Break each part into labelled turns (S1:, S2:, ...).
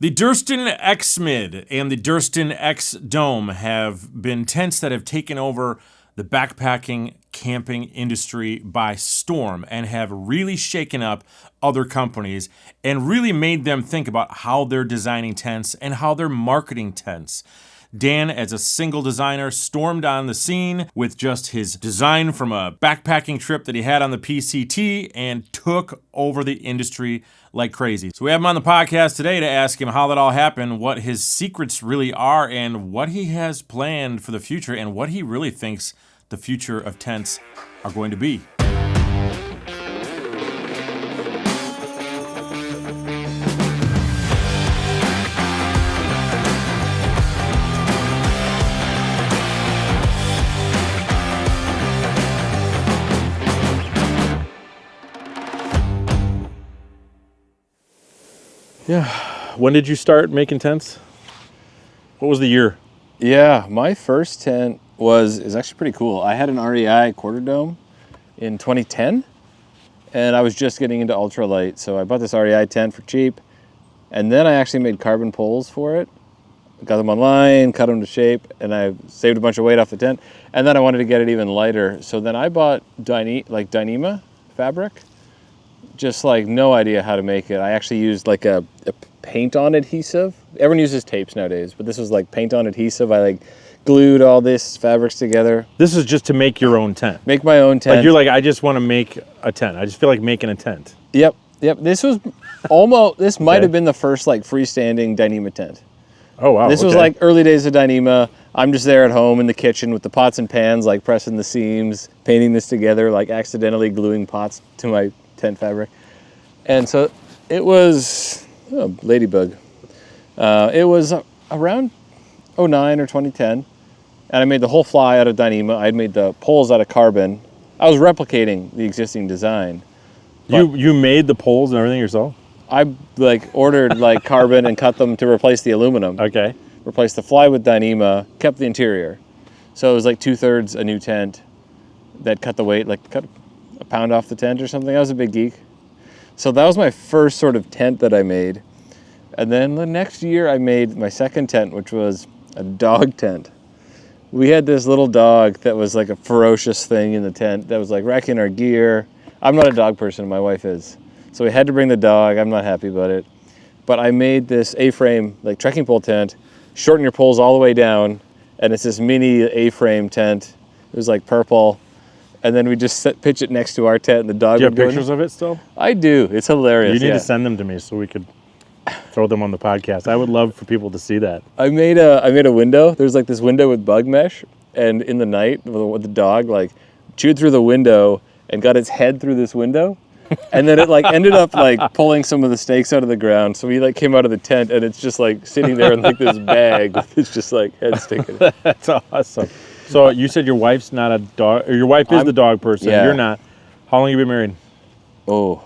S1: The Durston X Mid and the Durston X Dome have been tents that have taken over the backpacking camping industry by storm and have really shaken up other companies and really made them think about how they're designing tents and how they're marketing tents. Dan, as a single designer, stormed on the scene with just his design from a backpacking trip that he had on the PCT and took over the industry like crazy. So we have him on the podcast today to ask him how that all happened, what his secrets really are, and what he has planned for the future, and what he really thinks the future of tents are going to be. Yeah. When did you start making tents? What was the year?
S2: Yeah, my first tent is actually pretty cool. I had an REI quarter dome in 2010, and I was just getting into ultralight, so I bought this REI tent for cheap, and then I actually made carbon poles for it. Got them online, cut them to shape, and I saved a bunch of weight off the tent, and then I wanted to get it even lighter, so then I bought Dyneema fabric. Just like no idea how to make it. I actually used like a paint-on adhesive. Everyone uses tapes nowadays, but this was like paint-on adhesive. I like glued all this fabrics together.
S1: This is just to make your own tent.
S2: Make my own tent.
S1: Like you're like, I just want to make a tent. I just feel like making a tent.
S2: Yep. This was almost, this might have been the first like freestanding Dyneema tent.
S1: Oh, wow.
S2: This was like early days of Dyneema. I'm just there at home in the kitchen with the pots and pans, like pressing the seams, painting this together, like accidentally gluing pots to my tent fabric. And so it was ladybug. It was around 2009 or 2010, and I made the whole fly out of Dyneema. I had made the poles out of carbon. I was replicating the existing design.
S1: You made the poles and everything yourself?
S2: I ordered carbon and cut them to replace the aluminum.
S1: Okay.
S2: Replaced the fly with Dyneema, kept the interior. So it was like 2/3 a new tent that cut the weight, cut a pound off the tent or something. I was a big geek. So that was my first sort of tent that I made. And then the next year I made my second tent, which was a dog tent. We had this little dog that was like a ferocious thing in the tent that was like wrecking our gear. I'm not a dog person, my wife is. So we had to bring the dog. I'm not happy about it. But I made this A-frame, trekking pole tent, shorten your poles all the way down, and it's this mini A-frame tent. It was purple. And then we just pitch it next to our tent, and the dog.
S1: Do you have pictures of it still?
S2: I do. It's hilarious.
S1: You need to send them to me so we could throw them on the podcast. I would love for people to see that.
S2: I made a window. There's this window with bug mesh, and in the night, the dog chewed through the window and got its head through this window, and then it ended up pulling some of the stakes out of the ground. So we came out of the tent, and it's just sitting there in this bag with its just head sticking.
S1: That's awesome. So you said your wife's not a dog, or your wife is the dog person.
S2: Yeah.
S1: You're not. How long have you been married?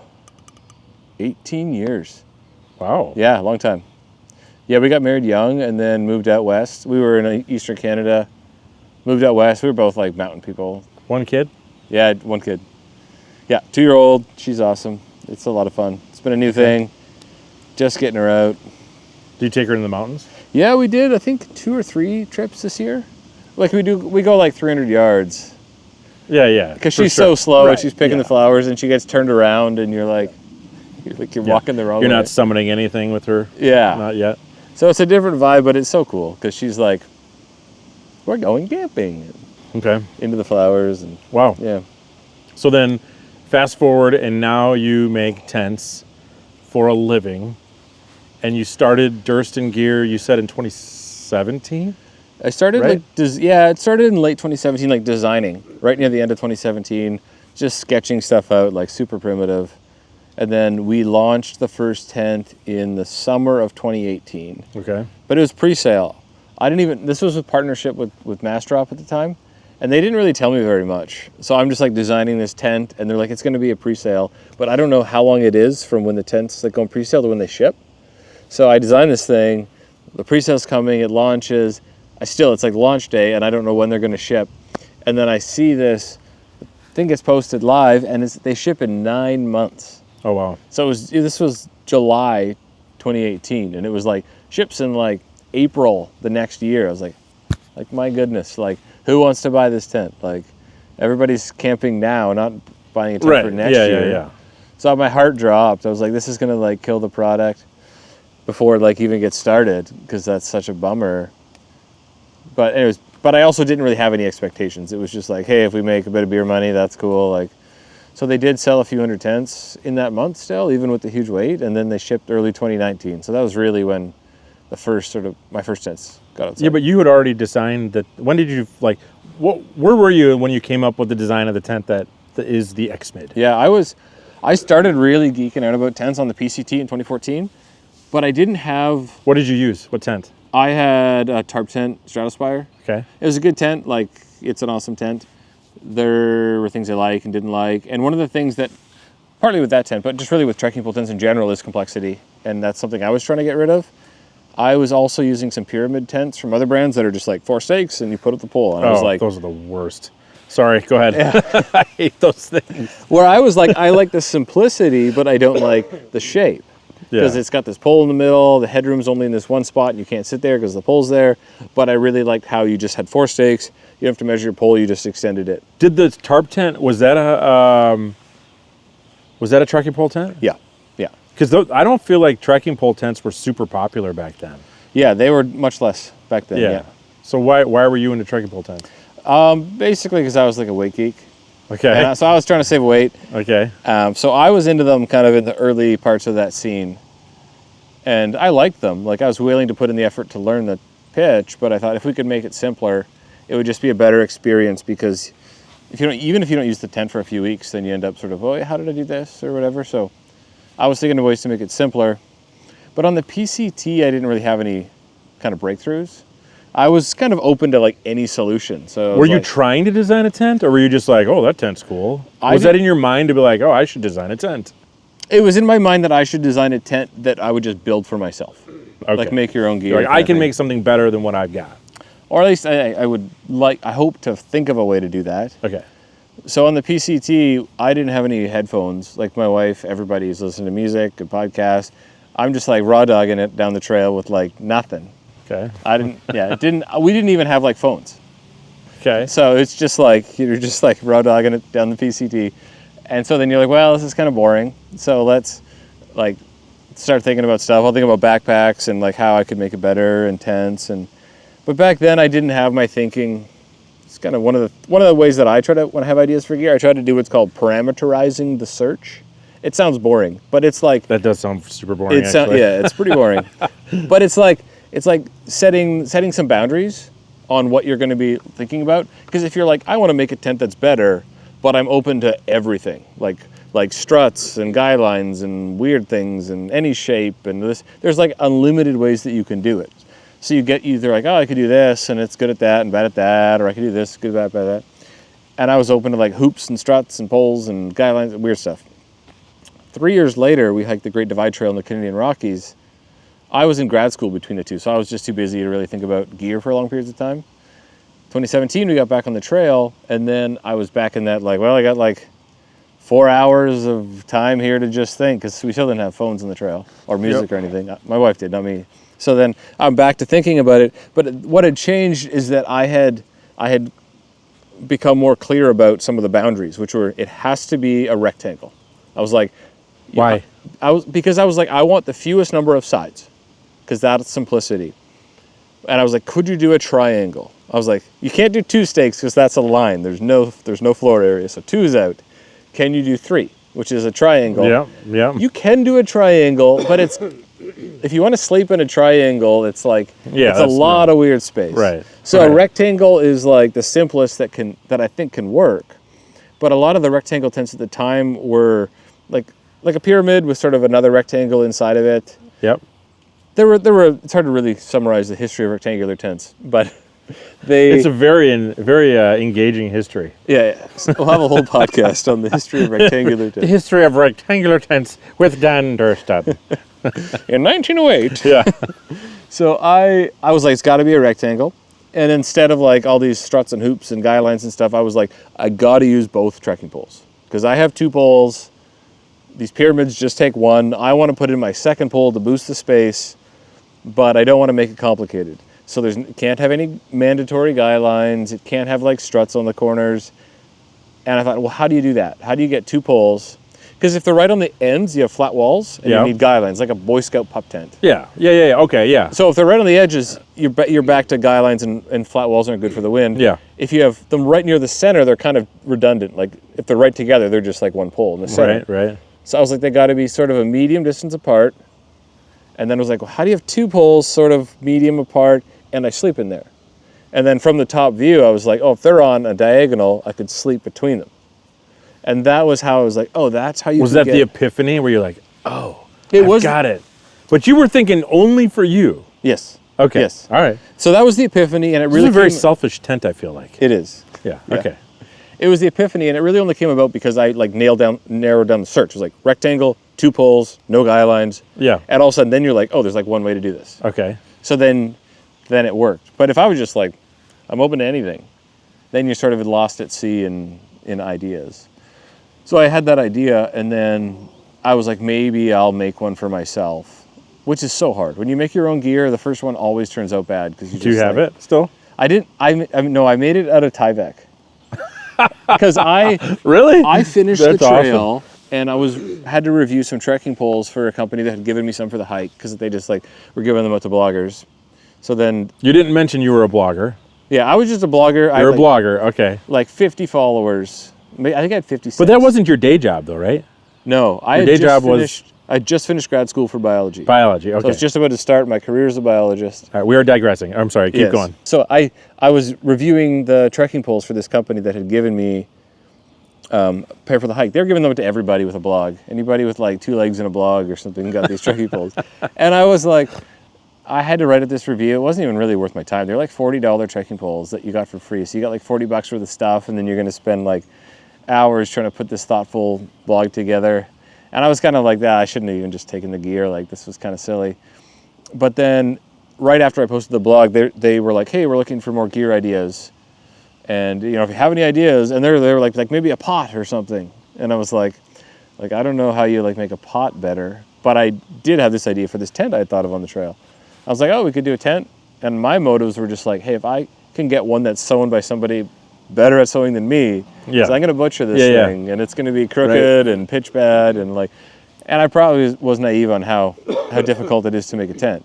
S2: 18 years.
S1: Wow.
S2: Yeah, long time. Yeah, we got married young and then moved out west. We were in Eastern Canada, moved out west. We were both mountain people.
S1: One kid?
S2: Yeah, one kid. Yeah, 2-year-old. She's awesome. It's a lot of fun. It's been a new thing. Just getting her out.
S1: Do you take her into the mountains?
S2: Yeah, we did. I think 2 or 3 trips this year. We go 300 yards.
S1: Yeah.
S2: Because she's so slow and she's picking the flowers and she gets turned around and you're walking the wrong way.
S1: You're not summoning anything with her?
S2: Yeah.
S1: Not yet?
S2: So it's a different vibe, but it's so cool because she's we're going camping.
S1: Okay.
S2: Into the flowers. And
S1: wow.
S2: Yeah.
S1: So then fast forward and now you make tents for a living and you started Durston Gear, you said in 2017?
S2: I started it started in late 2017, designing, right near the end of 2017, just sketching stuff out, super primitive. And then we launched the first tent in the summer of 2018.
S1: Okay.
S2: But it was pre-sale. This was a partnership with Massdrop at the time, and they didn't really tell me very much. So I'm just designing this tent, and they're it's going to be a pre-sale, but I don't know how long it is from when the tents go on pre-sale to when they ship. So I designed this thing, the pre-sale's coming, it launches. It's launch day, and I don't know when they're going to ship. And then I see this thing gets posted live, and they ship in 9 months.
S1: Oh, wow.
S2: So this was July 2018, and it was like ships in like April the next year. I was like my goodness, like who wants to buy this tent? Like everybody's camping now, not buying a tent for next year.
S1: Yeah.
S2: So my heart dropped. I was like, this is gonna like kill the product before it like even gets started, because that's such a bummer. But anyways, but I also didn't really have any expectations. It was just like, hey, if we make a bit of beer money, that's cool. Like, so they did sell a few hundred tents in that month still, even with the huge wait, and then they shipped early 2019. So that was really when the first my first tents got outside.
S3: Yeah, but you had already designed that. When did you like? Where were you when you came up with the design of the tent that is the X-Mid?
S2: Yeah, I started really geeking out about tents on the PCT in 2014, but I didn't have.
S3: What did you use? What tent?
S2: I had a tarp tent, Stratospire.
S3: Okay.
S2: It was a good tent. Like, it's an awesome tent. There were things I like and didn't like. And one of the things that, partly with that tent, but just really with trekking pole tents in general, is complexity. And that's something I was trying to get rid of. I was also using some pyramid tents from other brands that are just like 4 stakes and you put up the pole. And I was like,
S3: those are the worst. Sorry, go ahead.
S2: Yeah.
S3: I hate those things.
S2: Where I was like, I like the simplicity, but I don't like the shape. Because it's got this pole in the middle, the headroom's only in this one spot, and you can't sit there because the pole's there. But I really liked how you just had 4 stakes. You don't have to measure your pole, you just extended it.
S3: Did the tarp tent, was that a trekking pole tent?
S2: Yeah.
S3: Because I don't feel like trekking pole tents were super popular back then.
S2: Yeah, they were much less back then, yeah.
S3: So why were you into trekking pole tents?
S2: Basically because I was like a weight geek.
S3: Okay.
S2: And so I was trying to save weight.
S3: Okay.
S2: So I was into them kind of in the early parts of that scene. And I liked them. Like, I was willing to put in the effort to learn the pitch, but I thought if we could make it simpler, it would just be a better experience, because even if you don't use the tent for a few weeks, then you end up sort of, oh, how did I do this or whatever. So I was thinking of ways to make it simpler. But on the PCT, I didn't really have any kind of breakthroughs. I was kind of open to like any solution. So
S3: were you trying to design a tent, or were you just like, oh, that tent's cool? Was that in your mind to be like, oh, I should design a tent?
S2: It was in my mind that I should design a tent that I would just build for myself. Okay. Like, make your own gear.
S3: Like, I can make something better than what I've got.
S2: Or at least I hope to think of a way to do that.
S3: Okay.
S2: So on the PCT, I didn't have any headphones. Like my wife, everybody's listening to music, a podcast. I'm just like raw dogging it down the trail with like nothing.
S3: Okay.
S2: We didn't even have like phones.
S3: Okay.
S2: So it's just like, you're just like raw dogging it down the PCT. And so then you're like, well, this is kind of boring. So let's like start thinking about stuff. I'll think about backpacks and like how I could make it better, and tents. But back then I didn't have my thinking. It's kind of one of the ways that I try to, when I have ideas for gear, I try to do what's called parameterizing the search. It sounds boring, but it's like,
S3: that does sound super boring.
S2: Yeah, it's pretty boring. But it's like setting some boundaries on what you're going to be thinking about. Because if you're like, I want to make a tent that's better, but I'm open to everything, like struts and guidelines and weird things and any shape and this. There's like unlimited ways that you can do it. So you get either like, oh, I could do this and it's good at that and bad at that, or I could do this, good at that, bad at that. And I was open to like hoops and struts and poles and guidelines and weird stuff. 3 years later, we hiked the Great Divide Trail in the Canadian Rockies. I was in grad school between the two, so I was just too busy to really think about gear for long periods of time. 2017, we got back on the trail, and then I was back in that like, well, I got like 4 hours of time here to just think, because we still didn't have phones on the trail or music or anything. My wife did, not me. So then I'm back to thinking about it. But what had changed is that I had become more clear about some of the boundaries, which were, it has to be a rectangle. I was like,
S3: why?
S2: Because I was like, I want the fewest number of sides, because that's simplicity. And I was like, could you do a triangle? I was like, you can't do 2 stakes because that's a line. There's no floor area, so 2 is out. Can you do 3, which is a triangle?
S3: Yeah.
S2: You can do a triangle, but it's, if you want to sleep in a triangle, it's like, it's a lot of weird space.
S3: Right.
S2: So a rectangle is like the simplest that I think can work. But a lot of the rectangle tents at the time were like a pyramid with sort of another rectangle inside of it.
S3: Yep.
S2: There were. It's hard to really summarize the history of rectangular tents, but
S3: it's a very engaging history.
S2: Yeah. So we'll have a whole podcast on the history of rectangular tents.
S3: The history of rectangular tents with Dan Durston.
S2: In 1908.
S3: Yeah.
S2: So I was like, it's got to be a rectangle, and instead of like all these struts and hoops and guidelines and stuff, I was like, I got to use both trekking poles, because I have 2 poles. these pyramids just take one. I want to put in my second pole to boost the space, but I don't want to make it complicated. So it can't have any mandatory guy lines. It can't have like struts on the corners. And I thought, well, how do you do that? How do you get 2 poles? Because if they're right on the ends, you have flat walls, and you need guy lines, like a Boy Scout pup tent.
S3: Yeah. Okay, yeah.
S2: So if they're right on the edges, you're back to guy lines, and flat walls aren't good for the wind.
S3: Yeah.
S2: If you have them right near the center, they're kind of redundant. Like if they're right together, they're just like one pole in the center.
S3: Right.
S2: So I was like, they got to be sort of a medium distance apart. And then I was like, well, how do you have 2 poles sort of medium apart, and I sleep in there? And then from the top view, I was like, oh, if they're on a diagonal, I could sleep between them. And that was how I was like, oh, that's how you
S3: Was that the epiphany where you're like, oh, I've got it. But you were thinking only for you.
S2: Yes.
S3: Okay.
S2: Yes.
S3: All right.
S2: So that was the epiphany, and it really
S3: This is a very selfish tent, I feel like.
S2: It is.
S3: Yeah.
S2: Yeah.
S3: Okay.
S2: It was the epiphany, and it really only came about because I like narrowed down the search. It was like rectangle, 2 poles, no guy lines.
S3: Yeah.
S2: And all of a sudden, then you're like, oh, there's like one way to do this.
S3: Okay.
S2: So then it worked. But if I was just like, I'm open to anything, then you're sort of lost at sea in ideas. So I had that idea, and then I was like, maybe I'll make one for myself, which is so hard. When you make your own gear, the first one always turns out bad because you.
S3: Do you have it still?
S2: I didn't. No, I made it out of Tyvek because I finished
S3: That's
S2: the trail,
S3: awesome.
S2: and I had to review some trekking poles for a company that had given me some for the hike because they just like were giving them out to bloggers. So then
S3: You didn't mention you were a blogger.
S2: yeah, I was just a blogger.
S3: You're a blogger, okay.
S2: Like 50 followers. I think I had 56.
S3: But that wasn't your day job, though, right?
S2: No, I just finished grad school for biology.
S3: Biology, okay.
S2: So I was just about to start my career as a biologist.
S3: All right, we are digressing. I'm sorry, keep
S2: Yes.
S3: going.
S2: So I was reviewing the trekking poles for this company that had given me a pair for the hike. They were giving them to everybody with a blog. Anybody with like 2 legs and a blog or something got these trekking poles. And I was like, I had to write this review. It wasn't even really worth my time. They're like $40 trekking poles that you got for free. So you got like $40 worth of stuff, and then you're going to spend like hours trying to put this thoughtful blog together. And I was kind of like, I shouldn't have even just taken the gear. Like, this was kind of silly. But then right after I posted the blog, they were like, hey, we're looking for more gear ideas. And, you know, if you have any ideas, and they were like maybe a pot or something. And I was like, I don't know how you like make a pot better. But I did have this idea for this tent I had thought of on the trail. I was like, oh, we could do a tent. And my motives were just like, hey, if I can get one that's sewn by somebody better at sewing than me, because I'm going to butcher this thing, and it's going to be crooked and pitch bad, and I probably was naive on how difficult it is to make a tent.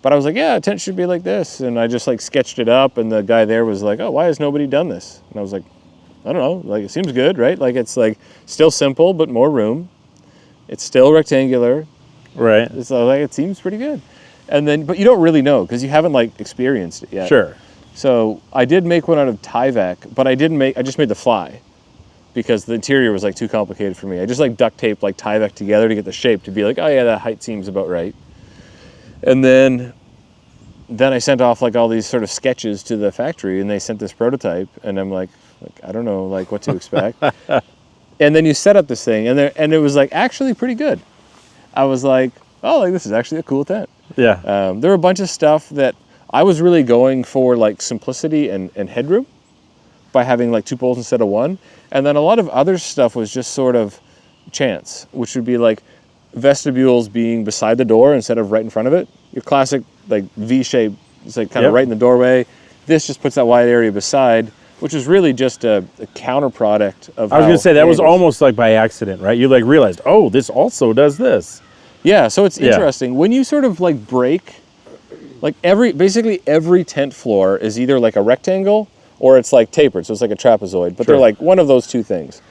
S2: But I was like, yeah, a tent should be like this, and I just like sketched it up, and the guy there was like, oh, why has nobody done this? And I was like, I don't know, like it seems good, right? Like it's like still simple but more room. It's still rectangular.
S3: Right.
S2: So like it seems pretty good. And then, but you don't really know because you haven't like experienced it yet.
S3: Sure.
S2: So I did make one out of Tyvek, but I just made the fly because the interior was like too complicated for me. I just like duct taped like Tyvek together to get the shape to be like, oh yeah, that height seems about right. And then I sent off like all these sort of sketches to the factory, and they sent this prototype, and I'm like I don't know like what to expect. And then you set up this thing, and it was like actually pretty good. I was like, oh, like this is actually a cool tent.
S3: Yeah.
S2: There were a bunch of stuff that I was really going for, like simplicity and headroom by having like 2 poles instead of 1. And then a lot of other stuff was just sort of chance, which would be like vestibules being beside the door instead of right in front of it. Your classic like V shape, it's like kind of right in the doorway. This just puts that wide area beside, which is really just a counter product of
S3: I was going to say, that was almost like by accident, right? You like realized, oh, this also does this.
S2: Yeah, so it's interesting. When you sort of like break, like basically every tent floor is either like a rectangle or it's like tapered, so it's like a trapezoid, but they're like one of those 2 things.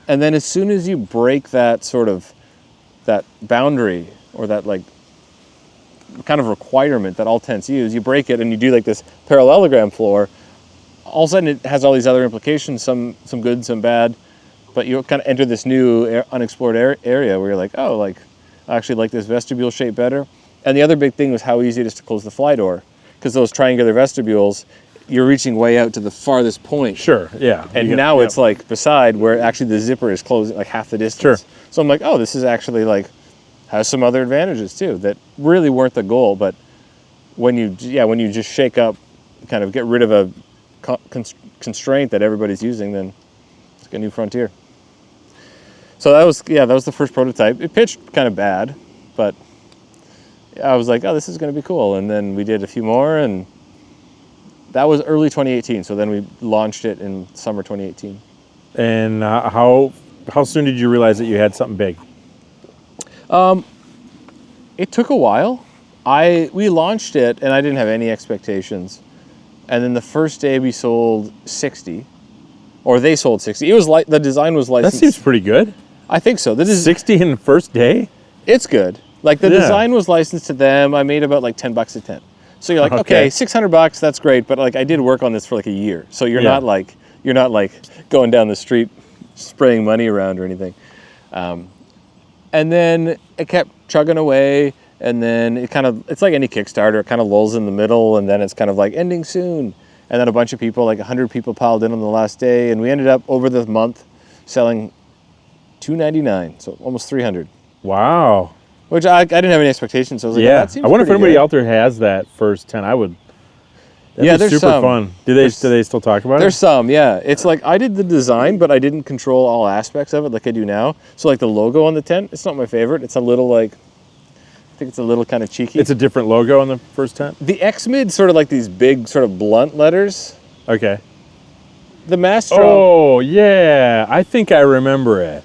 S2: And then as soon as you break that sort of, that boundary or that like kind of requirement that all tents use, you break it and you do like this parallelogram floor, all of a sudden it has all these other implications, some good, some bad, but you kind of enter this new unexplored area where you're like, oh, like I actually like this vestibule shape better. And the other big thing was how easy it is to close the fly door, because those triangular vestibules, you're reaching way out to the farthest point.
S3: Sure, yeah.
S2: And now it's like beside where actually the zipper is closing like half the distance.
S3: Sure.
S2: So I'm like, oh, this is actually like, has some other advantages too that really weren't the goal. But when you just shake up, kind of get rid of a constraint that everybody's using, then it's like a new frontier. So that was the first prototype. It pitched kind of bad, but I was like, oh, this is going to be cool. And then we did a few more, and that was early 2018. So then we launched it in summer 2018.
S3: And how soon did you realize that you had something big?
S2: It took a while. We launched it, and I didn't have any expectations. And then the first day we sold 60, or they sold 60. It was like the design was licensed.
S3: That seems pretty good.
S2: I think so.
S3: 60 in the first day?
S2: It's good. Like the design was licensed to them. I made about like $10 a tent. So you're like, okay, $600, that's great. But like I did work on this for like a year. So you're not like going down the street spraying money around or anything. And then it kept chugging away. And then it's like any Kickstarter, it kind of lulls in the middle, and then it's kind of like ending soon. And then a bunch of people, like 100 people piled in on the last day, and we ended up over the month selling $299, so almost 300.
S3: Wow.
S2: Which I didn't have any expectations, so I was like, oh, that seems
S3: I wonder if
S2: pretty
S3: anybody
S2: good.
S3: out there has that first 10. That'd
S2: there's
S3: be super
S2: some.
S3: fun. Do they still talk about
S2: There's
S3: it?
S2: some, yeah. It's like I did the design, but I didn't control all aspects of it like I do now. So like the logo on the tent, it's not my favorite. It's a little like, I think it's a little kind of cheeky.
S3: It's a different logo on the first tent?
S2: The X-Mid sort of like these big sort of blunt letters.
S3: Okay.
S2: The Master.
S3: Oh, yeah. I think I remember it.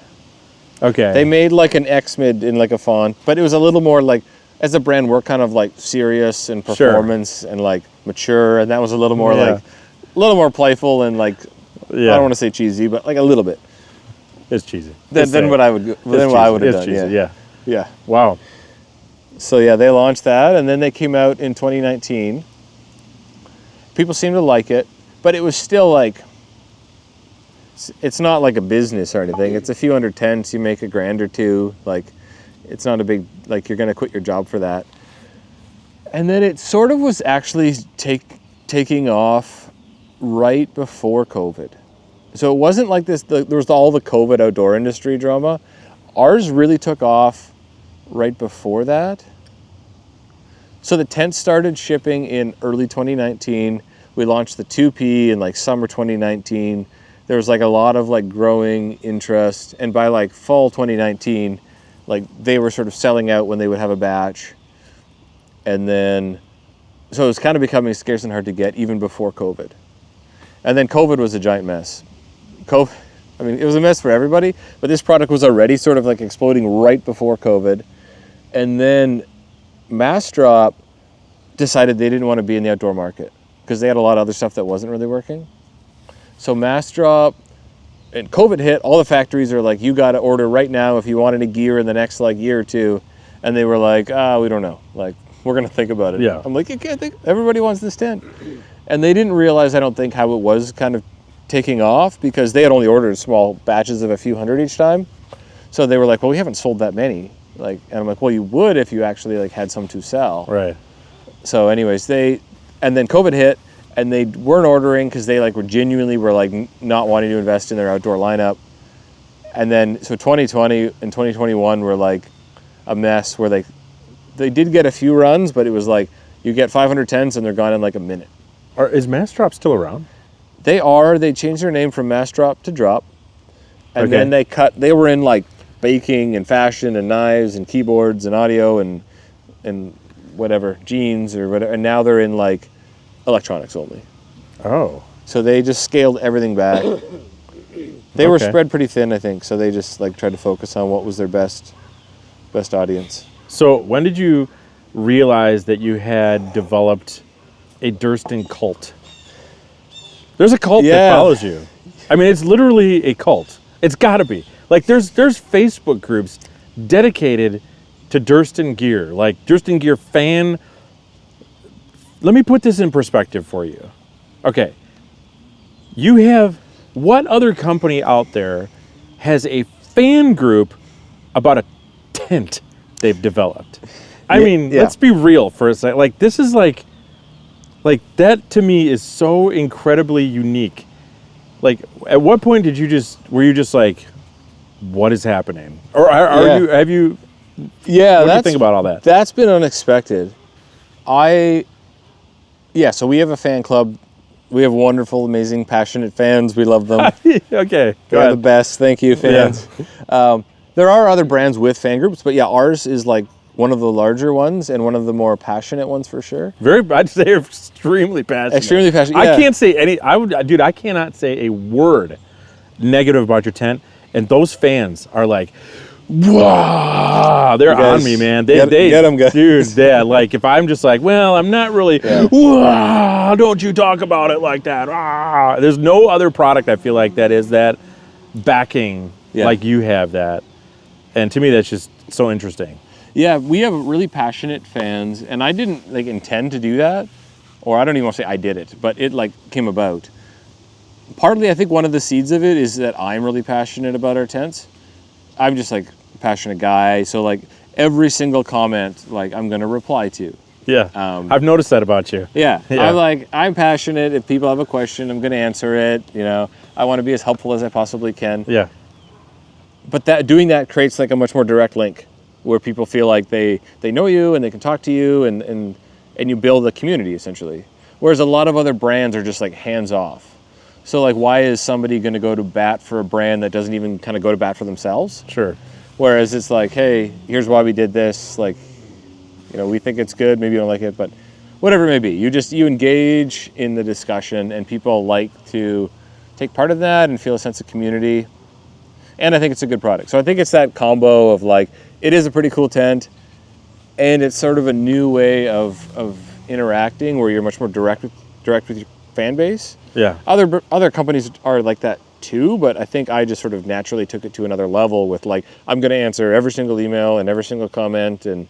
S3: Okay.
S2: They made like an X-Mid in like a font, but it was a little more like, as a brand, we're kind of like serious and performance and like mature, and that was a little more like, a little more playful and like, I don't want to say cheesy, but like a little bit.
S3: It's cheesy.
S2: Than what I would have done.
S3: Cheesy,
S2: Yeah.
S3: Wow.
S2: So yeah, they launched that, and then they came out in 2019. People seemed to like it, but it was still like, it's not like a business or anything. It's a few hundred tents, you make $1,000 or $2,000. Like, it's not a big, like you're gonna quit your job for that. And then it sort of was actually taking off right before COVID. So it wasn't like this, there was all the COVID outdoor industry drama. Ours really took off right before that. So the tent started shipping in early 2019. We launched the 2P in like summer 2019. There was like a lot of like growing interest, and by like fall 2019, like they were sort of selling out when they would have a batch. And then, so it was kind of becoming scarce and hard to get even before COVID. And then COVID was a giant mess. It was a mess for everybody, but this product was already sort of like exploding right before COVID. And then Massdrop decided they didn't want to be in the outdoor market because they had a lot of other stuff that wasn't really working. So Massdrop, and COVID hit, all the factories are like, you got to order right now if you want any gear in the next like year or two. And they were like, we don't know. Like, we're going to think about it.
S3: Yeah.
S2: I'm like, you can't think, everybody wants this tent. And they didn't realize, I don't think, how it was kind of taking off because they had only ordered small batches of a few hundred each time. So they were like, well, we haven't sold that many. Like, and I'm like, well, you would if you actually like had some to sell.
S3: Right.
S2: So anyways, and then COVID hit, and they weren't ordering because they like were genuinely like not wanting to invest in their outdoor lineup. And then so 2020 and 2021 were like a mess where they did get a few runs, but it was like you get 500 tents and they're gone in like a minute.
S3: Is Massdrop still around?
S2: They changed their name from Massdrop to Drop, and then they were in like baking and fashion and knives and keyboards and audio and whatever, jeans or whatever, and now they're in like electronics only.
S3: Oh.
S2: So they just scaled everything back. They were spread pretty thin, I think, so they just like tried to focus on what was their best audience.
S3: So when did you realize that you had developed a Durston cult? There's a cult that follows you. I mean, it's literally a cult. It's got to be. Like, there's Facebook groups dedicated to Durston Gear, like Durston Gear fan. Let me put this in perspective for you. Okay. You have, what other company out there has a fan group about a tent they've developed? I mean, let's be real for a second. Like, this is like that to me is so incredibly unique. Like, at what point were you just like, what is happening? Or have you what do you think about all that?
S2: That's been unexpected. So we have a fan club We have wonderful, amazing, passionate fans. We love them.
S3: Okay, go
S2: They're
S3: ahead.
S2: the best. Thank you, fans. There are other brands with fan groups, but yeah, ours is like one of the larger ones and one of the more passionate ones for sure.
S3: I'd say extremely passionate.
S2: Extremely passionate.
S3: I
S2: Yeah.
S3: can't say any. I cannot say a word negative about your tent. And those fans are like, wow, they're
S2: guys
S3: on me, man.
S2: get 'em, guys.
S3: Dude, yeah. Like if I'm just like, well, I'm not really. Wow, don't you talk about it like that? Ah. There's no other product I feel like that is that backing like you have that. And to me, that's just so interesting.
S2: Yeah, we have really passionate fans, and I didn't like intend to do that, or I don't even want to say I did it, but it like came about. Partly, I think one of the seeds of it is that I'm really passionate about our tents. I'm just like a passionate guy, so like every single comment, like I'm gonna reply to.
S3: Yeah, I've noticed that about you.
S2: Yeah,
S3: Yeah.
S2: I'm passionate. If people have a question, I'm gonna answer it. You know, I want to be as helpful as I possibly can.
S3: Yeah,
S2: But doing that creates like a much more direct link, where people feel like they know you and they can talk to you, and you build a community essentially. Whereas a lot of other brands are just like hands off. So like, why is somebody going to go to bat for a brand that doesn't even kind of go to bat for themselves?
S3: sure.
S2: Whereas it's like, hey, here's why we did this. Like, you know, we think it's good. Maybe you don't like it, but whatever it may be, you engage in the discussion, and people like to take part of that and feel a sense of community. And I think it's a good product. So I think it's that combo of like, it is a pretty cool tent, and it's sort of a new way of interacting where you're much more direct with your fan base.
S3: Yeah.
S2: Other companies are like that too, but I think I just sort of naturally took it to another level with like, I'm going to answer every single email and every single comment and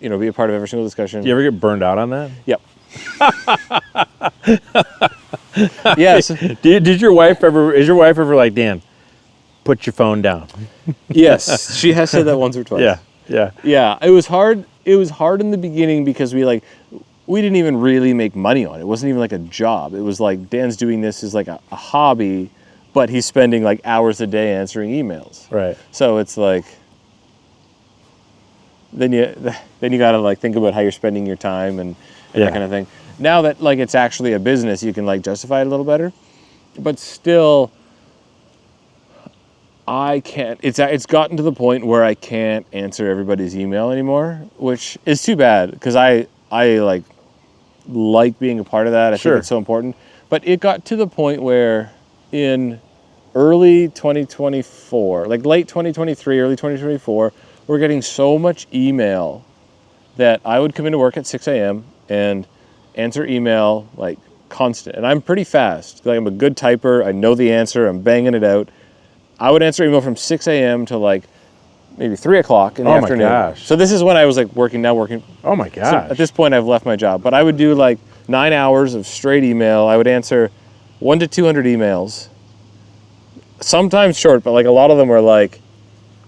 S2: you know, be a part of every single discussion.
S3: Do you ever get burned out on that?
S2: Yep. Yes.
S3: Is your wife ever like, Dan, put your phone down?
S2: Yes. She has said that once or twice.
S3: Yeah. Yeah.
S2: Yeah. It was hard. It was hard in the beginning because we didn't even really make money on it. It wasn't even like a job. It was like Dan's doing this as like a hobby, but he's spending like hours a day answering emails.
S3: Right.
S2: So it's like, then you got to like think about how you're spending your time and that kind of thing. Now that like it's actually a business, you can like justify it a little better. But still, I can't. It's gotten to the point where I can't answer everybody's email anymore, which is too bad because I like being a part of that. I think it's so important. But it got to the point where in early 2024, like late 2023, early 2024, we're getting so much email that I would come into work at 6 a.m. and answer email like constant. And I'm pretty fast. Like I'm a good typer. I know the answer. I'm banging it out. I would answer email from 6 a.m. to like maybe 3 o'clock in the afternoon.
S3: Oh my gosh.
S2: So this is when I was like working.
S3: Oh my gosh.
S2: So at this point, I've left my job. But I would do like 9 hours of straight email. I would answer 100 to 200 emails. Sometimes short, but like a lot of them were like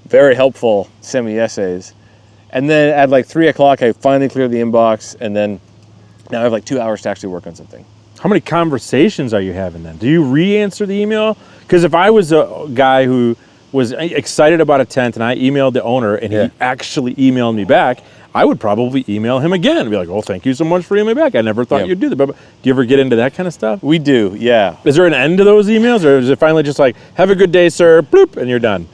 S2: very helpful semi-essays. And then at like 3 o'clock, I finally cleared the inbox. And then now I have like 2 hours to actually work on something.
S3: How many conversations are you having then? Do you re-answer the email? Because if I was a guy who was excited about a tent and I emailed the owner and he actually emailed me back, I would probably email him again and be like, oh, thank you so much for emailing me back. I never thought you'd do that. But do you ever get into that kind of stuff?
S2: We do, yeah.
S3: Is there an end to those emails, or is it finally just like, have a good day, sir, bloop, and you're done?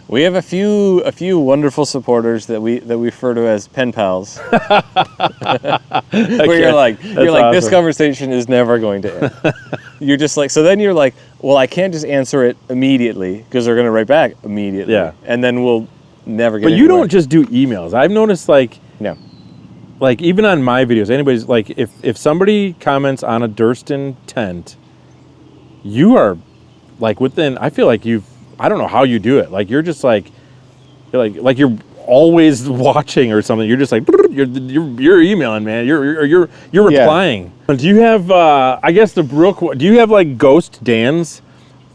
S2: We have a few wonderful supporters that we refer to as pen pals. Where you're like
S3: awesome.
S2: This conversation is never going to end. You're just like, so then you're like, well, I can't just answer it immediately because they're going to write back immediately.
S3: Yeah.
S2: And then we'll never get
S3: But you
S2: anywhere.
S3: don't just do emails. I've noticed
S2: No.
S3: like even on my videos, anybody's like, if somebody comments on a Durston tent, you are like within, I feel like I don't know how you do it. Like you're just like you're always watching or something. You're just like you're emailing, man. You're replying. Do you have I guess do you have like ghost Dans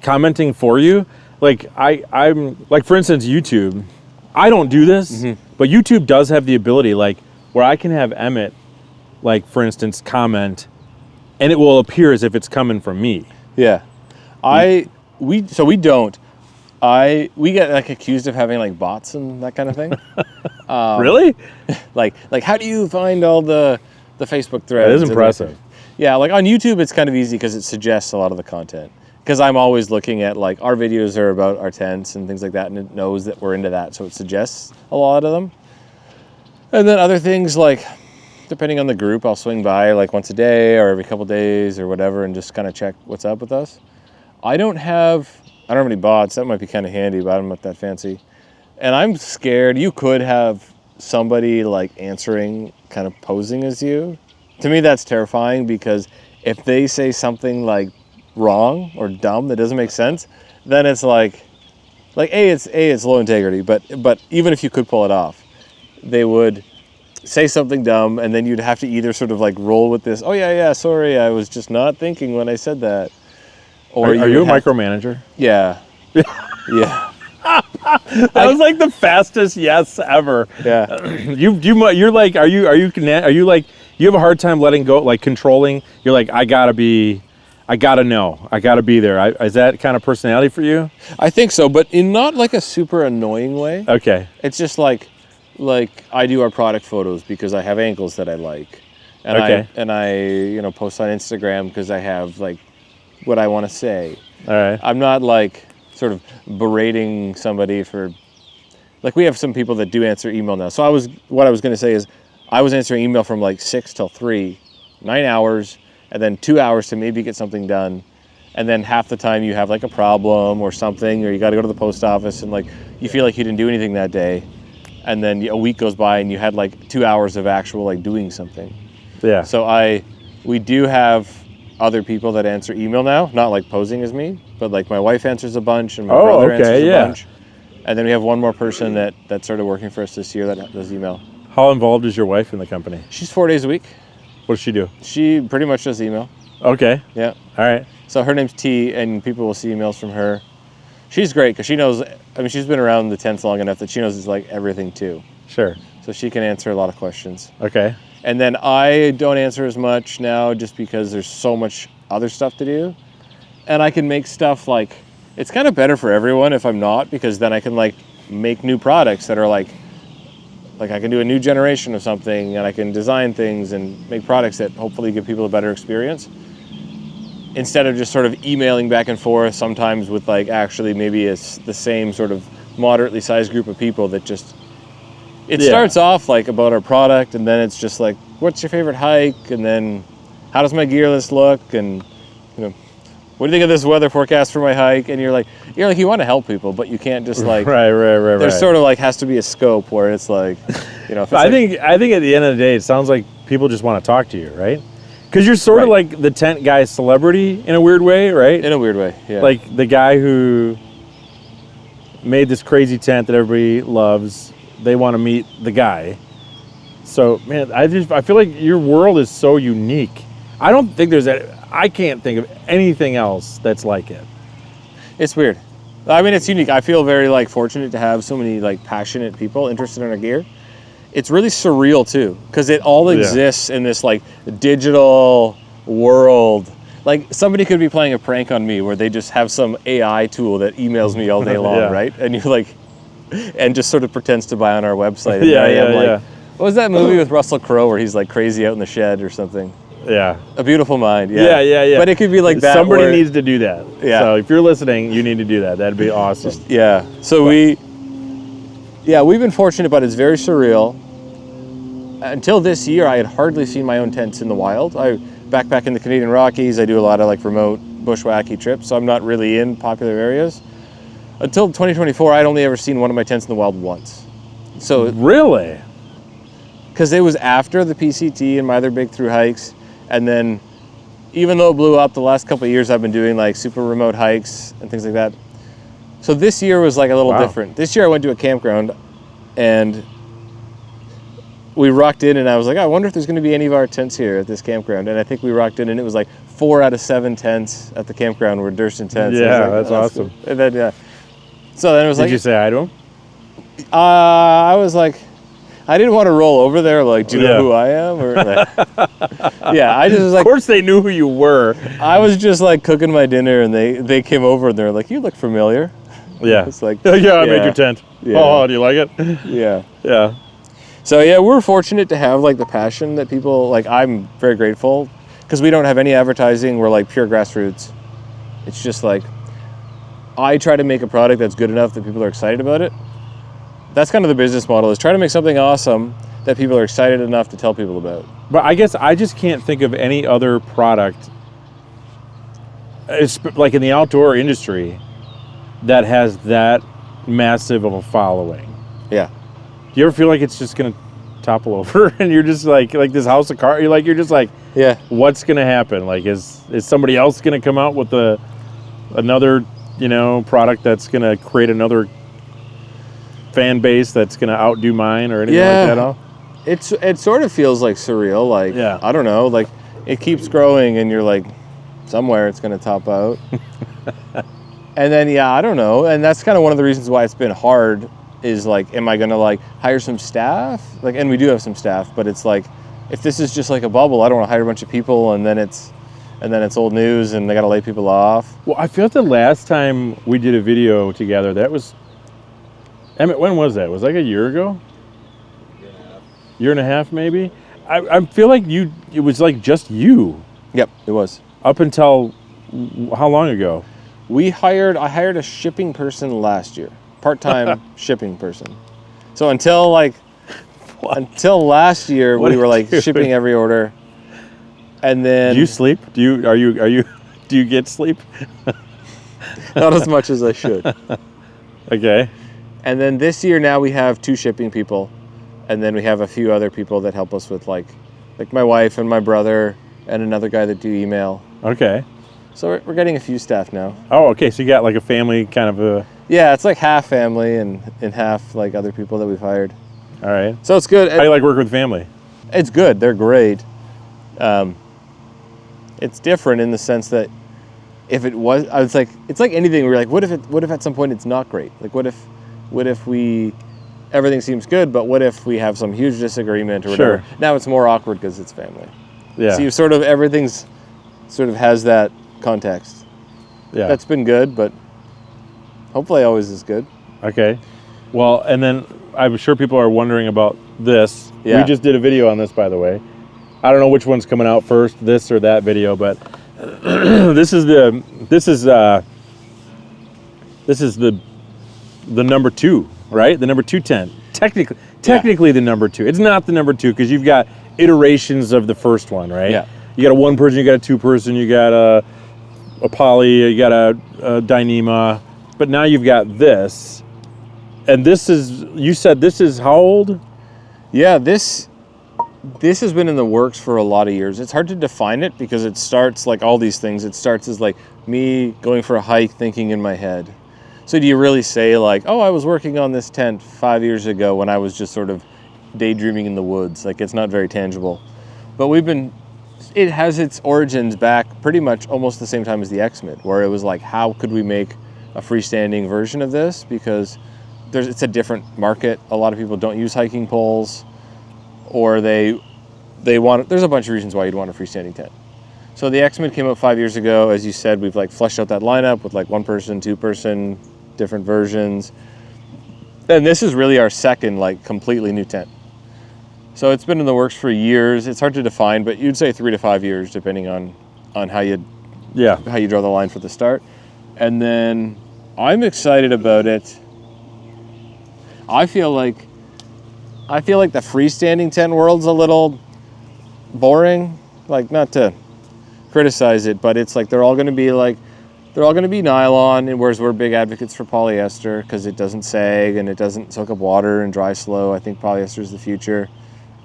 S3: commenting for you? Like I'm like, for instance, YouTube. I don't do this, but YouTube does have the ability like where I can have Emmett, like for instance, comment, and it will appear as if it's coming from me.
S2: Yeah. We don't. We get like accused of having like bots and that kind of thing.
S3: Really?
S2: like how do you find all the Facebook threads?
S3: That is impressive.
S2: Yeah, like on YouTube, it's kind of easy because it suggests a lot of the content. Because I'm always looking at, like, our videos are about our tents and things like that, and it knows that we're into that, so it suggests a lot of them. And then other things, like, depending on the group, I'll swing by, like, once a day or every couple days or whatever and just kind of check what's up with us. I don't have any bots. That might be kind of handy, but I'm not that fancy. And I'm scared. You could have somebody, like, answering, kind of posing as you. To me, that's terrifying because if they say something, like, wrong or dumb that doesn't make sense, then it's like it's low integrity, but even if you could pull it off, they would say something dumb and then you'd have to either sort of like roll with this, oh yeah, sorry, I was just not thinking when I said that. Or
S3: are you a micromanager?
S2: Yeah. Yeah.
S3: That was like the fastest yes ever.
S2: Yeah.
S3: You're like, are you like, you have a hard time letting go, like controlling? You're like, I gotta know, I gotta be there. Is that kind of personality for you?
S2: I think so, but in not like a super annoying way.
S3: Okay.
S2: It's just like I do our product photos because I have angles that I like. And I post on Instagram because I have like what I want to say.
S3: All right.
S2: I'm not like sort of berating somebody for, like, we have some people that do answer email now. So what I was going to say is I was answering email from like 6 till 3, 9 hours, and then 2 hours to maybe get something done. And then half the time you have like a problem or something, or you got to go to the post office and like you feel like you didn't do anything that day. And then a week goes by and you had like 2 hours of actual like doing something.
S3: Yeah.
S2: So we do have other people that answer email now, not like posing as me, but like my wife answers a bunch and my brother answers a bunch. And then we have one more person that started working for us this year that does email.
S3: How involved is your wife in the company?
S2: She's 4 days a week.
S3: What does she do?
S2: She pretty much does email.
S3: Okay.
S2: Yeah.
S3: All right.
S2: So her name's T, and people will see emails from her. She's great because she knows, I mean, she's been around the tents long enough that she knows it's like everything too.
S3: Sure.
S2: So she can answer a lot of questions.
S3: Okay.
S2: And then I don't answer as much now just because there's so much other stuff to do. And I can make stuff like, it's kind of better for everyone if I'm not, because then I can like make new products that are like I can do a new generation of something and I can design things and make products that hopefully give people a better experience. Instead of just sort of emailing back and forth sometimes with like actually maybe it's the same sort of moderately sized group of people that just, it starts off like about our product and then it's just like, what's your favorite hike? And then how does my gear list look? And what do you think of this weather forecast for my hike? And you're like you want to help people, but you can't just like
S3: right.
S2: There's sort of like has to be a scope where it's like, if it's
S3: I think at the end of the day, it sounds like people just want to talk to you, right? Because you're sort of like the tent guy celebrity in a weird way, right?
S2: In a weird way, yeah.
S3: Like the guy who made this crazy tent that everybody loves. They want to meet the guy. So man, I feel like your world is so unique. I can't think of anything else that's like it.
S2: It's weird. I mean, it's unique. I feel very like fortunate to have so many like passionate people interested in our gear. It's really surreal too, because it all exists in this like digital world. Like somebody could be playing a prank on me where they just have some AI tool that emails me all day long, right? And you're like, and just sort of pretends to buy on our website. And what was that movie with Russell Crowe where he's like crazy out in the shed or something?
S3: Yeah.
S2: A Beautiful Mind.
S3: Yeah.
S2: But it could be like that.
S3: Somebody needs to do that.
S2: Yeah.
S3: So if you're listening, you need to do that. That'd be awesome.
S2: So we've been fortunate, but it's very surreal. Until this year, I had hardly seen my own tents in the wild. I backpack in the Canadian Rockies. I do a lot of like remote bushwhacky trips, so I'm not really in popular areas. Until 2024, I'd only ever seen one of my tents in the wild once. So
S3: really?
S2: Because it was after the PCT and my other big through hikes. And then even though it blew up, the last couple of years I've been doing like super remote hikes and things like that. So this year was like a little different. This year I went to a campground and we rocked in and I was like, I wonder if there's going to be any of our tents here at this campground. And I think we rocked in and it was like 4 out of 7 tents at the campground were Durston tents.
S3: Yeah,
S2: like,
S3: that's awesome.
S2: Cool. And then, so then it was
S3: Did you say hi to him?
S2: I was like, I didn't want to roll over there like, do you know who I am? Or like, I just was like...
S3: Of course they knew who you were.
S2: I was just like cooking my dinner and they came over and they're like, you look familiar.
S3: Yeah.
S2: It's like...
S3: I made your tent. Yeah. Oh, do you like it?
S2: Yeah.
S3: Yeah.
S2: So we're fortunate to have like the passion that people, like I'm very grateful. because we don't have any advertising. We're like pure grassroots. It's just like, I try to make a product that's good enough that people are excited about it. That's kind of the business model, is try to make something awesome that people are excited enough to tell people about.
S3: But I guess I just can't think of any other product, it's like in the outdoor industry, that has that massive of a following.
S2: Yeah.
S3: Do you ever feel like it's just gonna topple over and you're just like this house of cards, you're just like,
S2: yeah,
S3: what's gonna happen? Like, is somebody else gonna come out with another, product that's gonna create another fan base that's gonna outdo mine or anything like that? All?
S2: It sort of feels like surreal. Like,
S3: yeah.
S2: I don't know. Like, it keeps growing, and you're like, somewhere it's gonna top out. And then I don't know. And that's kind of one of the reasons why it's been hard. Is like, am I gonna like hire some staff? Like, and we do have some staff, but it's like, if this is just like a bubble, I don't want to hire a bunch of people, and then it's old news, and I gotta lay people off.
S3: Well, I feel like the last time we did a video together, that was, Emmett, when was that? Was it like a year ago? Year and a half, maybe? I feel like it was like just you.
S2: Yep, it was.
S3: Up until, how long ago?
S2: I hired a shipping person last year. Part-time shipping person. So until last year, we were like shipping every order. And then,
S3: do you sleep? Do you get sleep?
S2: Not as much as I should.
S3: Okay.
S2: And then this year now we have 2 shipping people, and then we have a few other people that help us with like my wife and my brother and another guy that do email.
S3: Okay.
S2: So we're getting a few staff now.
S3: Oh, okay. So you got like a family kind of a.
S2: Yeah, it's like half family and half like other people that we've hired.
S3: All right.
S2: So it's good.
S3: How do you like working with family?
S2: It's good. They're great. It's different in the sense that if it was, it's like anything. We're like, what if at some point it's not great? Like, what if everything seems good, but what if we have some huge disagreement or whatever?
S3: Sure.
S2: Now it's more awkward because it's family.
S3: Yeah.
S2: So everything's sort of has that context.
S3: Yeah.
S2: That's been good, but hopefully always is good.
S3: Okay. Well, and then I'm sure people are wondering about this.
S2: Yeah.
S3: We just did a video on this, by the way. I don't know which one's coming out first, this or that video, but this is the number 2, right? The number 2 tent. Technically the number 2. It's not the number 2 because you've got iterations of the first one, right?
S2: Yeah.
S3: You got a 1-person, you got a 2-person, you got a poly, you got a Dyneema, but now you've got this. And you said this is how old?
S2: Yeah, this has been in the works for a lot of years. It's hard to define it because it starts like all these things. It starts as like me going for a hike thinking in my head. So do you really say like, oh, I was working on this tent 5 years ago when I was just sort of daydreaming in the woods? Like, it's not very tangible. But it has its origins back pretty much almost the same time as the X-Mid, where it was like, how could we make a freestanding version of this? Because it's a different market. A lot of people don't use hiking poles, or they want, there's a bunch of reasons why you'd want a freestanding tent. So the X-Mid came out 5 years ago. As you said, we've like fleshed out that lineup with like 1-person, 2-person, different versions. And this is really our second like completely new tent. So it's been in the works for years. It's hard to define, but you'd say 3 to 5 years, depending on how you draw the line for the start. And then I'm excited about it. I feel like the freestanding tent world's a little boring. Like, not to criticize it, but it's like they're all going to be nylon, and whereas we're big advocates for polyester because it doesn't sag and it doesn't soak up water and dry slow. I think polyester is the future.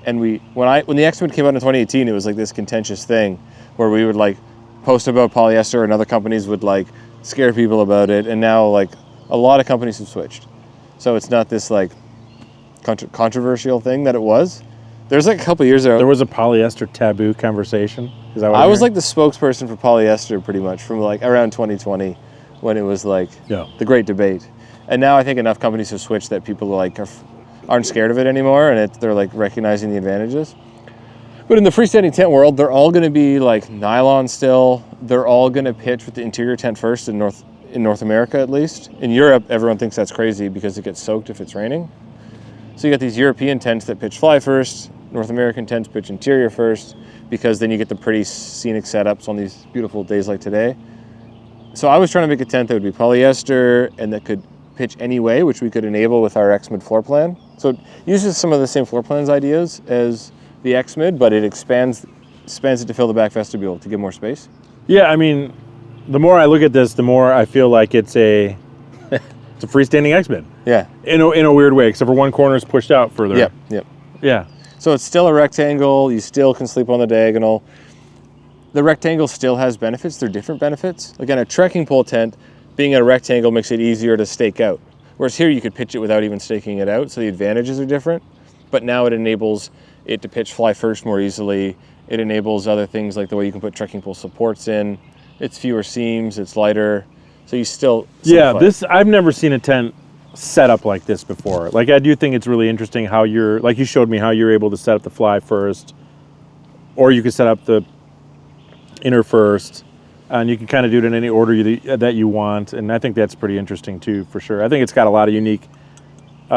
S2: And when the X-Mid came out in 2018, it was like this contentious thing where we would like post about polyester and other companies would like scare people about it. And now like a lot of companies have switched. So it's not this like controversial thing that it was. There's like a couple years ago.
S3: There was a polyester taboo conversation. Is that what
S2: I was like the spokesperson for polyester pretty much from like around 2020 when it was like the great debate. And now I think enough companies have switched that people like aren't scared of it anymore, and they're like recognizing the advantages. But in the freestanding tent world, they're all going to be like nylon still. They're all going to pitch with the interior tent first in North America at least. In Europe, everyone thinks that's crazy because it gets soaked if it's raining. So you got these European tents that pitch fly first, North American tents pitch interior first. because then you get the pretty scenic setups on these beautiful days like today. So I was trying to make a tent that would be polyester and that could pitch any way, which we could enable with our X-Mid floor plan. So it uses some of the same floor plans ideas as the X-Mid, but it expands it to fill the back vestibule to give more space.
S3: Yeah, I mean, the more I look at this, the more I feel like it's a it's a freestanding X-Mid.
S2: Yeah.
S3: In a weird way, except for one corner is pushed out further.
S2: Yep.
S3: Yeah.
S2: So it's still a rectangle. You still can sleep on the diagonal. The rectangle still has benefits. They're different benefits. Again, a trekking pole tent, being a rectangle makes it easier to stake out. Whereas here you could pitch it without even staking it out, so the advantages are different. But now it enables it to pitch fly first more easily. It enables other things like the way you can put trekking pole supports in. It's fewer seams, it's lighter, so you still
S3: I've never seen a tent set up like this before. Like, I do think it's really interesting how like you showed me how you're able to set up the fly first, or you could set up the inner first, and you can kind of do it in any order that you want, and I think that's pretty interesting too, for sure. I think it's got a lot of unique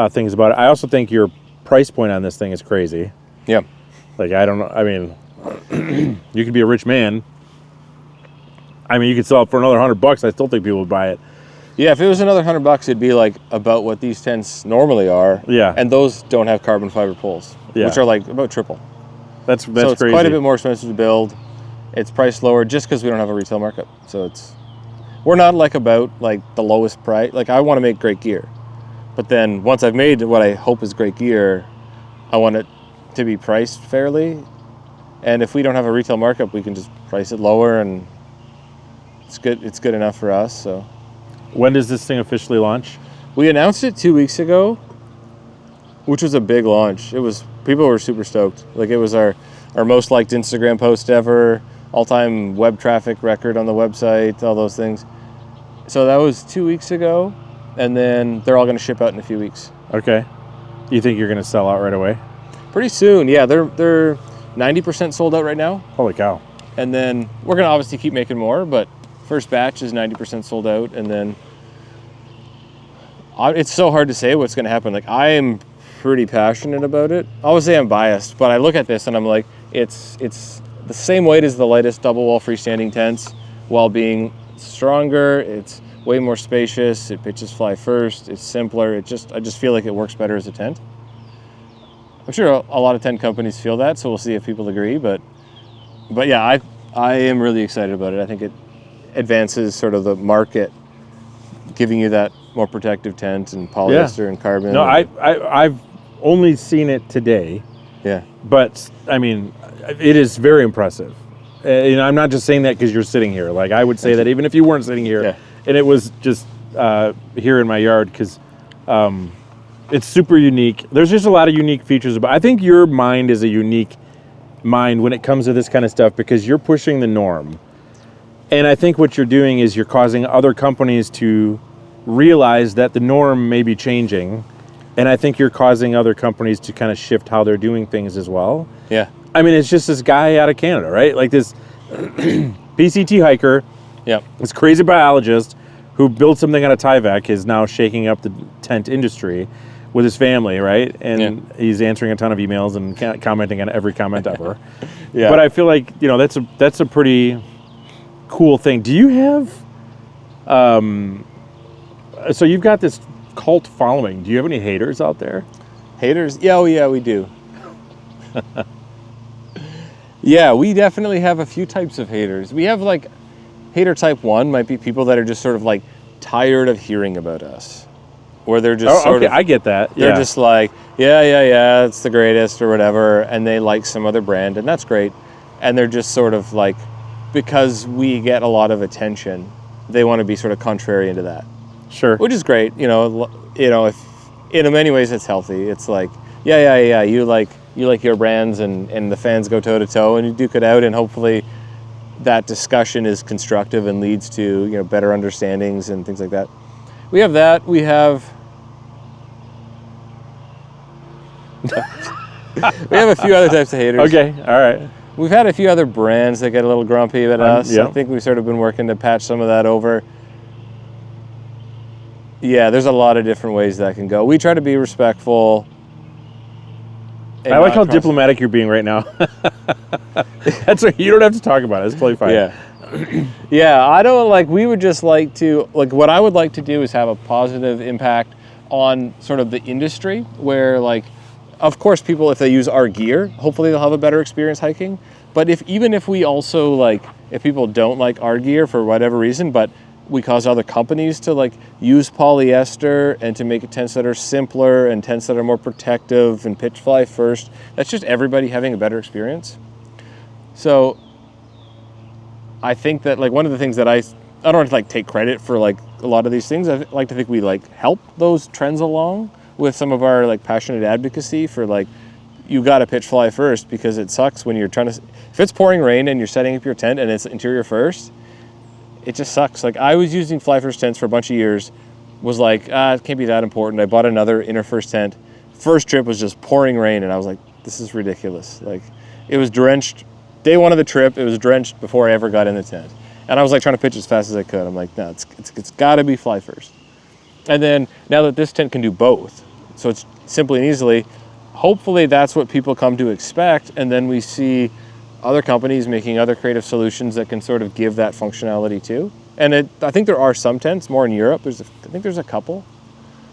S3: things about it. I also think your price point on this thing is crazy.
S2: Yeah.
S3: Like, I don't know, I mean, you could be a rich man. I mean, you could sell it for another $100. I still think people would buy it.
S2: Yeah, if it was another $100, it'd be like about what these tents normally are.
S3: Yeah.
S2: And those don't have carbon fiber poles, which are like about triple.
S3: That's
S2: so it's
S3: crazy.
S2: Quite a bit more expensive to build. It's priced lower just because we don't have a retail markup. So we're not like about like the lowest price. Like, I want to make great gear, but then once I've made what I hope is great gear, I want it to be priced fairly. And if we don't have a retail markup, we can just price it lower, and it's good. It's good enough for us. So,
S3: when does this thing officially launch?
S2: We announced it 2 weeks ago, which was a big launch. People were super stoked. Like, it was our most liked Instagram post ever, all-time web traffic record on the website, all those things. So that was 2 weeks ago, and then they're all going to ship out in a few weeks.
S3: Okay. You think you're going to sell out right away?
S2: Pretty soon, yeah. They're 90% sold out right now.
S3: Holy cow.
S2: And then we're going to obviously keep making more, but first batch is 90% sold out, and then it's so hard to say what's going to happen. Like, I am pretty passionate about it. I would say I'm biased, but I look at this and I'm like, it's the same weight as the lightest double wall freestanding tents while being stronger. It's way more spacious. It pitches fly first. It's simpler. I just feel like it works better as a tent. I'm sure a lot of tent companies feel that, so we'll see if people agree. But yeah, I am really excited about it. I think it advances sort of the market, giving you that more protective tent and polyester and carbon.
S3: No, I've only seen it today.
S2: Yeah.
S3: But, I mean, it is very impressive. I'm not just saying that because you're sitting here. Like, I would say that even if you weren't sitting here, and it was just here in my yard, because it's super unique. There's just a lot of unique features about it. I think your mind is a unique mind when it comes to this kind of stuff, because you're pushing the norm. And I think what you're doing is you're causing other companies to realize that the norm may be changing. And I think you're causing other companies to kind of shift how they're doing things as well.
S2: Yeah.
S3: I mean, it's just this guy out of Canada, right? Like this PCT hiker, this crazy biologist who built something out of Tyvek is now shaking up the tent industry with his family, right? And he's answering a ton of emails and commenting on every comment ever. But I feel like, that's a pretty cool thing. Do you have, so you've got this cult following. Do you have any haters out there?
S2: Haters? Yeah, we do. Yeah, we definitely have a few types of haters. We have like hater type 1 might be people that are just sort of like tired of hearing about us. Where they're just
S3: I get that.
S2: They're just like, yeah, it's the greatest or whatever, and they like some other brand, and that's great. And they're just sort of like, because we get a lot of attention, they want to be sort of contrarian to that.
S3: Sure.
S2: Which is great, if in many ways it's healthy. It's like, yeah, you like your brands, and the fans go toe to toe, and you duke it out, and hopefully that discussion is constructive and leads to better understandings and things like that. We have that. We have a few other types of haters.
S3: Okay, all right.
S2: We've had a few other brands that get a little grumpy at us. I think we've sort of been working to patch some of that over. Yeah, there's a lot of different ways that can go. We try to be respectful. and
S3: I like
S2: not
S3: how
S2: cross-
S3: diplomatic you're being right now. That's right. You don't have to talk about it. It's totally fine.
S2: Yeah. Yeah, I don't like, we would just like to, like what I would like to do is have a positive impact on sort of the industry where like, of course people, if they use our gear, hopefully they'll have a better experience hiking. But even if we also like, if people don't like our gear for whatever reason, but we cause other companies to like use polyester and to make tents that are simpler and tents that are more protective and pitch fly first, that's just everybody having a better experience. So I think that like one of the things that I don't want to like take credit for like a lot of these things. I like to think we like help those trends along with some of our like passionate advocacy for like, you got to pitch fly first because it sucks when you're trying to, if it's pouring rain and you're setting up your tent and it's interior first, it just sucks. Like I was using fly first tents for a bunch of years, was like, it can't be that important. I bought another inner first tent. First trip was just pouring rain and I was like, this is ridiculous. Like it was drenched. Day one of the trip, it was drenched before I ever got in the tent. And I was like trying to pitch as fast as I could. I'm like, no, it's gotta be fly first. And then now that this tent can do both, so it's simply and easily, hopefully that's what people come to expect. And then we see other companies making other creative solutions that can sort of give that functionality too. And I think there are some tents more in Europe. I think there's a couple,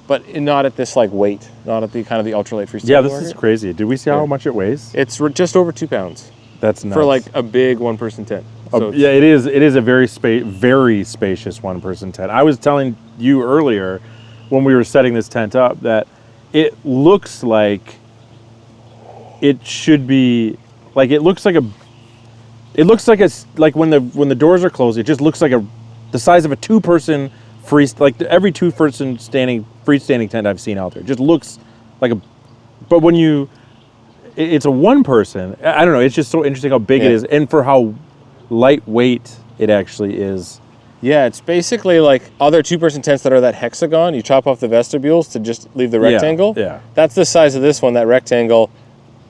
S2: but not at this like weight, not at the kind of the ultralight freestanding.
S3: Yeah, this is crazy. Did we see how much it weighs?
S2: It's just over 2 pounds.
S3: That's nuts.
S2: For like a big one-person tent. So
S3: yeah, it is a very spacious one-person tent. I was telling you earlier when we were setting this tent up that it looks like it should be like it looks like when the doors are closed, it just looks like the size of a two-person every two-person freestanding tent I've seen out there. It just looks like but when it's a one person, I don't know, it's just so interesting how big it is and for how lightweight it actually is.
S2: Yeah, it's basically like other two-person tents that are that hexagon. You chop off the vestibules to just leave the rectangle.
S3: Yeah.
S2: That's the size of this one, that rectangle,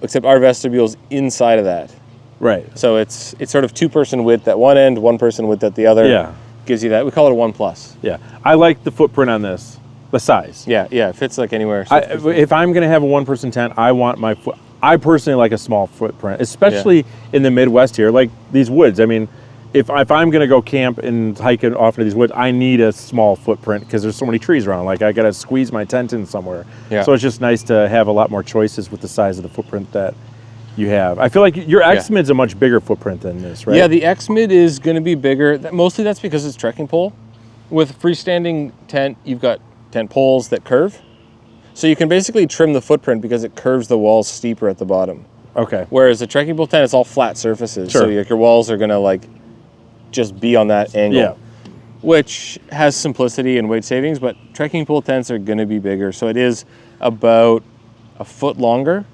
S2: except our vestibule's inside of that.
S3: Right.
S2: So it's sort of two-person width at one end, one-person width at the other.
S3: Yeah.
S2: Gives you that. We call it a 1+.
S3: Yeah. I like the footprint on this, the size.
S2: Yeah, it fits like anywhere.
S3: If I'm going to have a one-person tent, I personally like a small footprint, especially in the Midwest here, like these woods. I mean, if I'm going to go camp and hike off into these woods, I need a small footprint because there's so many trees around. Like I got to squeeze my tent in somewhere.
S2: Yeah.
S3: So it's just nice to have a lot more choices with the size of the footprint that you have. I feel like your X-Mid's a much bigger footprint than this, right?
S2: Yeah, the X-Mid is going to be bigger. Mostly that's because it's trekking pole. With freestanding tent, you've got tent poles that curve. So you can basically trim the footprint because it curves the walls steeper at the bottom.
S3: Okay.
S2: Whereas a trekking pole tent, it's all flat surfaces.
S3: Sure.
S2: So your walls are going to like just be on that angle.
S3: Yeah.
S2: Which has simplicity and weight savings, but trekking pole tents are going to be bigger. So it is about a foot longer.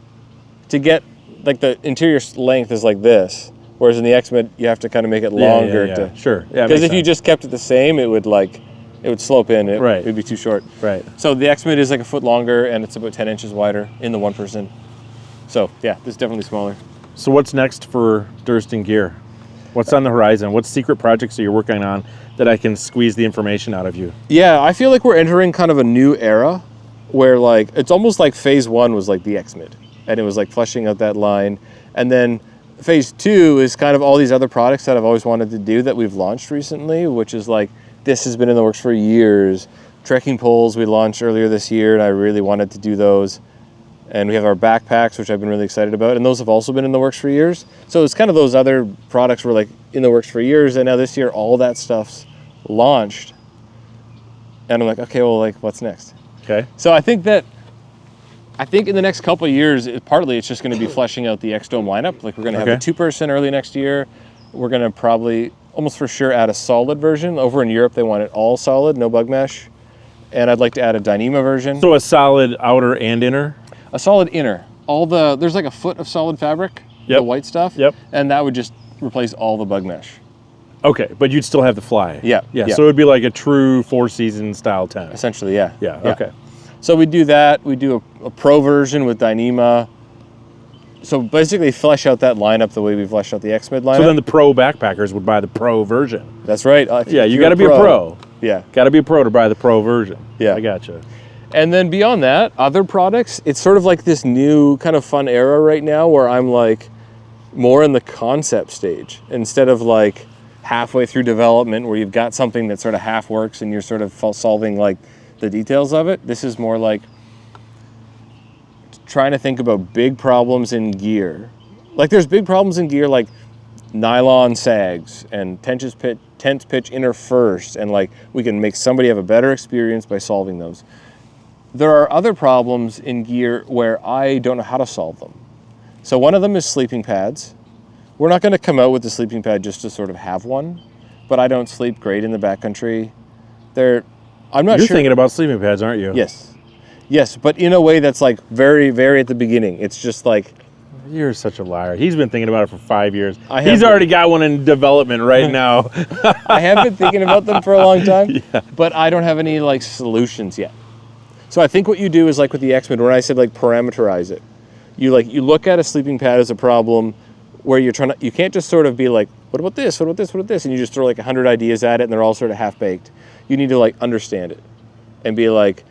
S2: To get, like the interior length is like this. Whereas in the X-Mid, you have to kind of make it longer.
S3: Yeah. Sure. Yeah.
S2: Because if you just kept it the same, it would slope in. It would be too short.
S3: Right.
S2: So the X-Mid is like a foot longer and it's about 10 inches wider in the one person. So yeah, this is definitely smaller.
S3: So what's next for Durston Gear? What's on the horizon? What secret projects are you working on that I can squeeze the information out of you?
S2: Yeah, I feel like we're entering kind of a new era where like, it's almost like phase 1 was like the X-Mid and it was like fleshing out that line. And then phase 2 is kind of all these other products that I've always wanted to do that we've launched recently, which is like, this has been in the works for years. Trekking poles we launched earlier this year and I really wanted to do those. And we have our backpacks, which I've been really excited about. And those have also been in the works for years. So it's kind of those other products were like in the works for years. And now this year, all that stuff's launched. And I'm like, okay, well, like what's next?
S3: Okay.
S2: So I think in the next couple of years, partly it's just going to be fleshing out the X Dome lineup. Like we're going to have a two-person early next year. We're going to probably almost for sure add a solid version. Over in Europe, they want it all solid, no bug mesh. And I'd like to add a Dyneema version.
S3: So a solid outer and inner?
S2: A solid inner. There's like a foot of solid fabric, the white stuff.
S3: Yep.
S2: And that would just replace all the bug mesh.
S3: Okay, but you'd still have the fly.
S2: Yeah.
S3: So it would be like a true four-season style tent.
S2: Essentially, yeah.
S3: Yeah, okay.
S2: So we do that. We do a pro version with Dyneema. So basically flesh out that lineup the way we fleshed out the X-Mid lineup.
S3: So then the pro backpackers would buy the pro version.
S2: That's right.
S3: Yeah, you got to be a pro.
S2: Yeah.
S3: Got to be a pro to buy the pro version.
S2: Yeah.
S3: I gotcha.
S2: And then beyond that, other products, it's sort of like this new kind of fun era right now where I'm like more in the concept stage instead of like halfway through development where you've got something that sort of half works and you're sort of solving like the details of it. This is more like trying to think about big problems in gear. Like there's big problems in gear like nylon sags and tents pitch inner first, and like we can make somebody have a better experience by solving those. There are other problems in gear where I don't know how to solve them. So one of them is sleeping pads. We're not going to come out with the sleeping pad just to sort of have one, but I don't sleep great in the backcountry. I'm not
S3: You're
S2: sure.
S3: thinking about sleeping pads, aren't you?
S2: Yes, but in a way that's like very, very at the beginning. It's just like,
S3: You're such a liar. He's been thinking about it for 5 years.
S2: I have
S3: He's
S2: been.
S3: already got one in development right now.
S2: I have been thinking about them for a long time,
S3: Yeah.
S2: but I don't have any like solutions yet. So I think what you do is like with the X-Men, when I said like parameterize it, you look at a sleeping pad as a problem where you can't just sort of be like, what about this, what about this, what about this, and you just throw like 100 ideas at it and they're all sort of half-baked. You need to like understand it and be like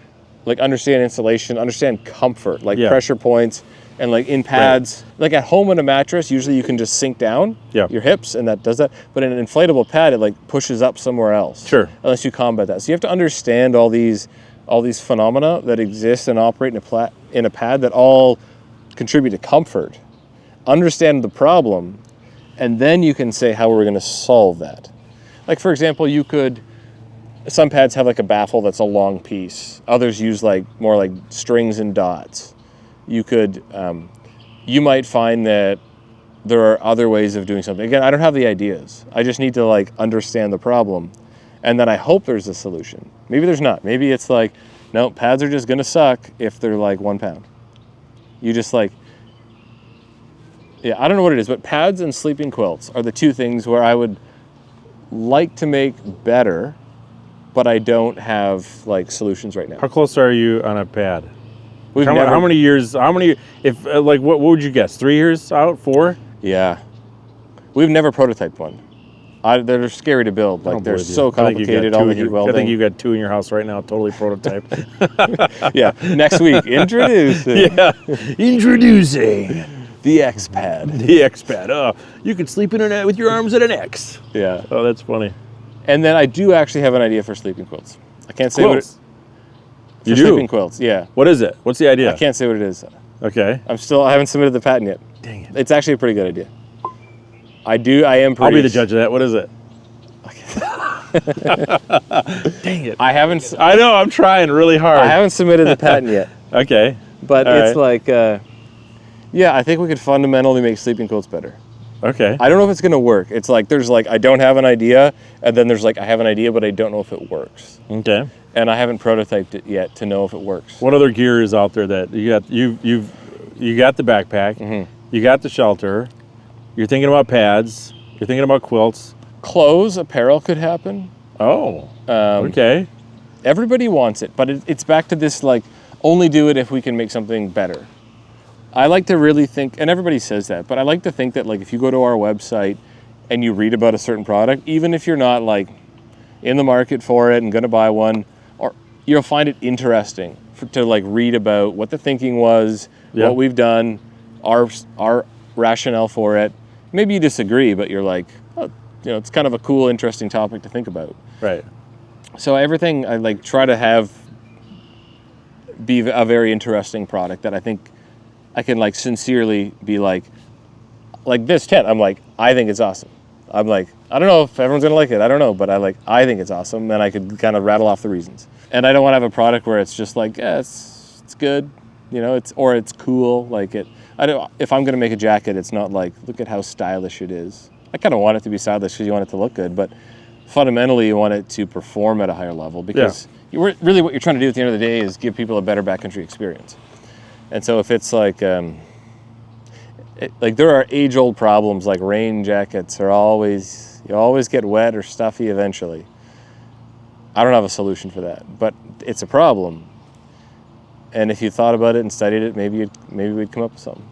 S2: understand installation, understand comfort, like pressure points, and like in pads, like at home on a mattress, usually you can just sink down your hips and that does that. But in an inflatable pad, it like pushes up somewhere else.
S3: Sure.
S2: Unless you combat that. So you have to understand all these phenomena that exist and operate in a pad that all contribute to comfort. Understand the problem, and then you can say how we're going to solve that. Like for example, some pads have like a baffle that's a long piece. Others use like more like strings and dots. You might find that there are other ways of doing something. Again, I don't have the ideas. I just need to like understand the problem, and then I hope there's a solution. Maybe there's not. Maybe it's like, no, pads are just gonna suck if they're like 1 pound. You just like, I don't know what it is, but pads and sleeping quilts are the two things where I would like to make better, but I don't have like solutions right now.
S3: How close are you on a pad?
S2: We've
S3: How
S2: never-
S3: many years, if like, what would you guess? 3 years out, 4?
S2: Yeah. We've never prototyped one. They're scary to build. Like they're so complicated, all the heat welding.
S3: I think you got 2 in your house right now, totally prototyped.
S2: Yeah, next week, introducing.
S3: Introducing
S2: the X Pad.
S3: the X Pad. Oh, you can sleep in it with your arms at an X.
S2: Yeah.
S3: Oh, that's funny.
S2: And then I do actually have an idea for sleeping quilts. I can't say
S3: Quilts?
S2: what it
S3: You
S2: for
S3: do?
S2: sleeping quilts, yeah.
S3: What is it? What's the idea?
S2: I can't say what it is.
S3: Okay.
S2: I haven't submitted the patent yet.
S3: Dang it.
S2: It's actually a pretty good idea. I am pretty...
S3: I'll be the judge of that. What is it? Dang it.
S2: I haven't
S3: I know, I'm trying really hard.
S2: I haven't submitted the patent yet.
S3: Okay.
S2: But
S3: All
S2: it's
S3: right.
S2: like, I think we could fundamentally make sleeping quilts better.
S3: Okay.
S2: I don't know if it's going to work. It's like, there's like, I don't have an idea, and then there's like, I have an idea, but I don't know if it works.
S3: Okay.
S2: And I haven't prototyped it yet to know if it works.
S3: What other gear is out there that you got? You got the backpack.
S2: Mm-hmm.
S3: You got the shelter. You're thinking about pads. You're thinking about quilts.
S2: Clothes, apparel could happen.
S3: Oh. Okay.
S2: Everybody wants it, but it's back to this like, only do it if we can make something better. I like to really think, and everybody says that, but I like to think that like if you go to our website and you read about a certain product, even if you're not like in the market for it and going to buy one, or you'll find it interesting to like read about what the thinking was, what we've done, our rationale for it. Maybe you disagree, but you're like, oh, it's kind of a cool, interesting topic to think about.
S3: Right.
S2: So everything I like try to have be a very interesting product that I think I can like sincerely be like this tent. I'm like, I think it's awesome. I'm like, I don't know if everyone's gonna like it. I don't know, but I think it's awesome, and I could kind of rattle off the reasons. And I don't want to have a product where it's just like, it's good, it's cool. Like it. If I'm gonna make a jacket, it's not like, look at how stylish it is. I kind of want it to be stylish because you want it to look good, but fundamentally you want it to perform at a higher level because really what you're trying to do at the end of the day is give people a better backcountry experience. And so if it's like, like there are age-old problems like rain jackets you always get wet or stuffy eventually. I don't have a solution for that, but it's a problem. And if you thought about it and studied it, maybe we'd come up with something.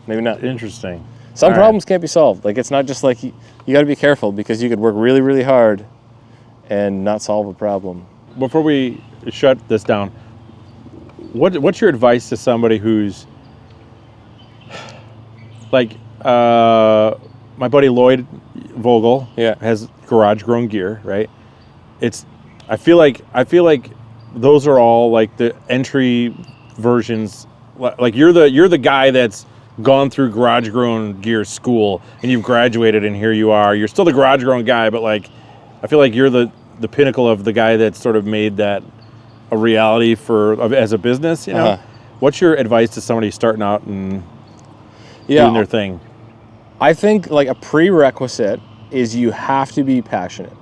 S2: Maybe not.
S3: Interesting.
S2: Some problems can't be solved. Like it's not just like you got to be careful because you could work really, really hard and not solve a problem.
S3: Before we shut this down, what's your advice to somebody who's like my buddy Lloyd Vogel has garage grown gear, right? I feel like those are all like the entry versions. Like you're the guy that's gone through garage grown gear school and you've graduated and here you are. You're still the garage grown guy, but like I feel like you're the pinnacle of the guy that sort of made that a reality as a business, you know? What's your advice to somebody starting out and doing their thing?
S2: I think like a prerequisite is you have to be passionate,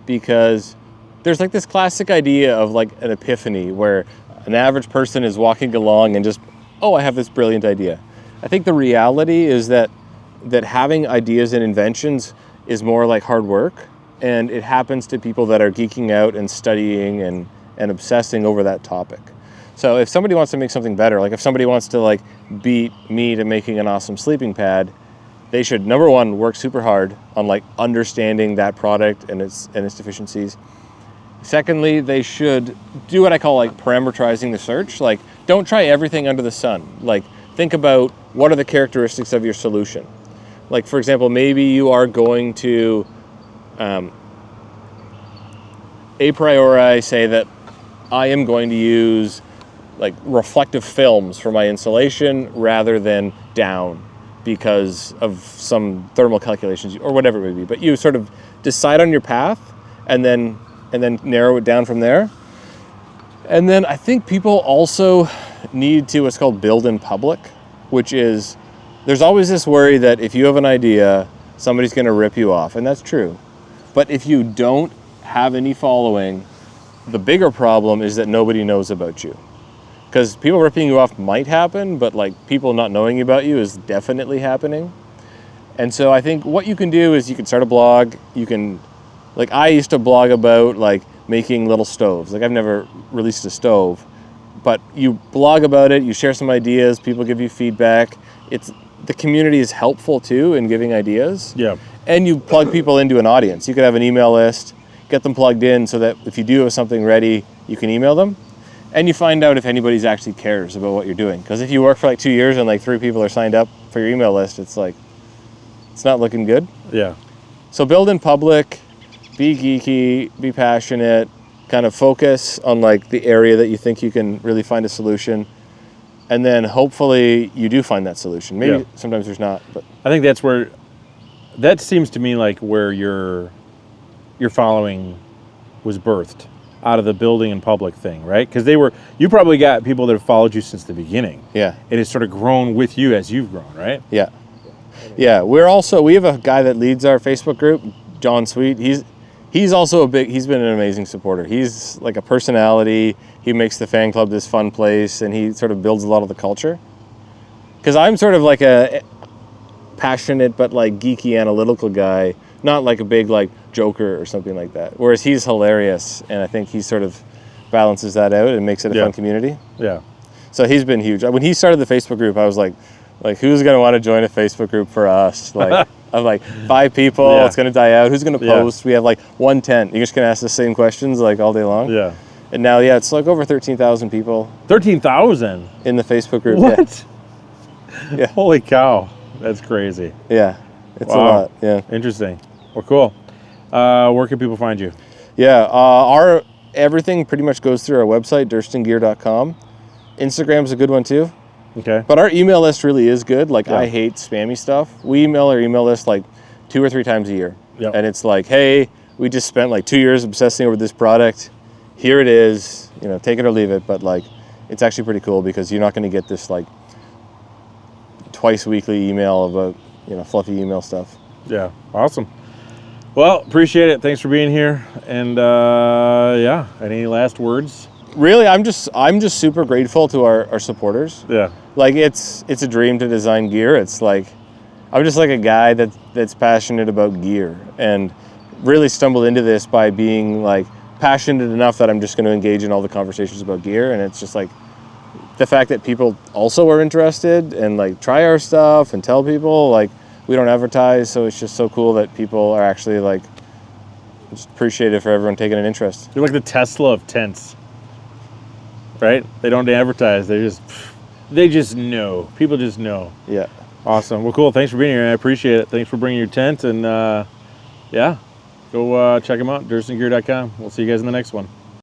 S2: because there's like this classic idea of like an epiphany where an average person is walking along and just, oh, I have this brilliant idea. I think the reality is that having ideas and inventions is more like hard work, and it happens to people that are geeking out and studying and obsessing over that topic. So if somebody wants to make something better, like if somebody wants to like beat me to making an awesome sleeping pad, they should, number one, work super hard on like understanding that product and its deficiencies. Secondly, they should do what I call like parameterizing the search. Like, don't try everything under the sun. Like, think about what are the characteristics of your solution. Like, for example, maybe you are going to a priori say that I am going to use like reflective films for my insulation rather than down because of some thermal calculations or whatever it may be. But you sort of decide on your path and then narrow it down from there. And then I think people also need to what's called build in public, which is there's always this worry that if you have an idea, somebody's going to rip you off. And that's true. But if you don't have any following, the bigger problem is that nobody knows about you. Because people ripping you off might happen, but like people not knowing about you is definitely happening. And so I think what you can do is you can start a blog. You can, like I used to blog about like making little stoves. Like I've never released a stove, but you blog about it, you share some ideas, people give you feedback. The community is helpful too in giving ideas.
S3: Yeah.
S2: And you plug people into an audience. You could have an email list, get them plugged in so that if you do have something ready, you can email them. And you find out if anybody's actually cares about what you're doing. Because if you work for like 2 years and like 3 people are signed up for your email list, it's like, it's not looking good.
S3: Yeah.
S2: So build in public, be geeky, be passionate, kind of focus on like the area that you think you can really find a solution. And then hopefully you do find that solution. Maybe sometimes there's not, but
S3: I think that seems to me like where your following was birthed out of the building in public thing, right? Because you probably got people that have followed you since the beginning.
S2: Yeah.
S3: It has sort of grown with you as you've grown, right?
S2: Yeah. Yeah. We have a guy that leads our Facebook group, John Sweet. He's also he's been an amazing supporter. He's like a personality. He makes the fan club this fun place, and he sort of builds a lot of the culture. Because I'm sort of like a passionate but like geeky analytical guy, not like a big like joker or something like that. Whereas he's hilarious, and I think he sort of balances that out and makes it a fun community.
S3: Yeah.
S2: So he's been huge. When he started the Facebook group, I was like who's gonna want to join a Facebook group for us? Like I'm like 5 people, it's gonna die out. Who's gonna post? We have like one tent. You're just gonna ask the same questions like all day long.
S3: Yeah.
S2: And now it's like over 13,000 people.
S3: 13,000
S2: in the Facebook group.
S3: What?
S2: Yeah.
S3: Holy cow. That's crazy.
S2: Yeah. It's a lot. Yeah.
S3: Interesting. Well, cool. Where can people find you?
S2: Yeah. Our everything pretty much goes through our website, DurstonGear.com. Instagram's a good one too.
S3: Okay.
S2: But our email list really is good. Like I hate spammy stuff. We email our email list like 2 or 3 times a year.
S3: Yep.
S2: And it's like, hey, we just spent like 2 years obsessing over this product. Here it is. Take it or leave it. But like, it's actually pretty cool because you're not going to get this like twice weekly email about fluffy email stuff.
S3: Yeah. Awesome. Well, appreciate it. Thanks for being here. And any last words?
S2: Really, I'm just super grateful to our supporters.
S3: Yeah.
S2: Like it's a dream to design gear. It's like I'm just like a guy that's passionate about gear and really stumbled into this by being like passionate enough that I'm just going to engage in all the conversations about gear. And it's just like the fact that people also are interested and like try our stuff and tell people. Like we don't advertise, so it's just so cool that people are actually like just appreciative for everyone taking an interest.
S3: You're like the Tesla of tents. right? They don't advertise. They just know. People just know.
S2: Yeah.
S3: Awesome. Well, cool. Thanks for being here. I appreciate it. Thanks for bringing your tent. And yeah, go check them out, DurstonGear.com. We'll see you guys in the next one.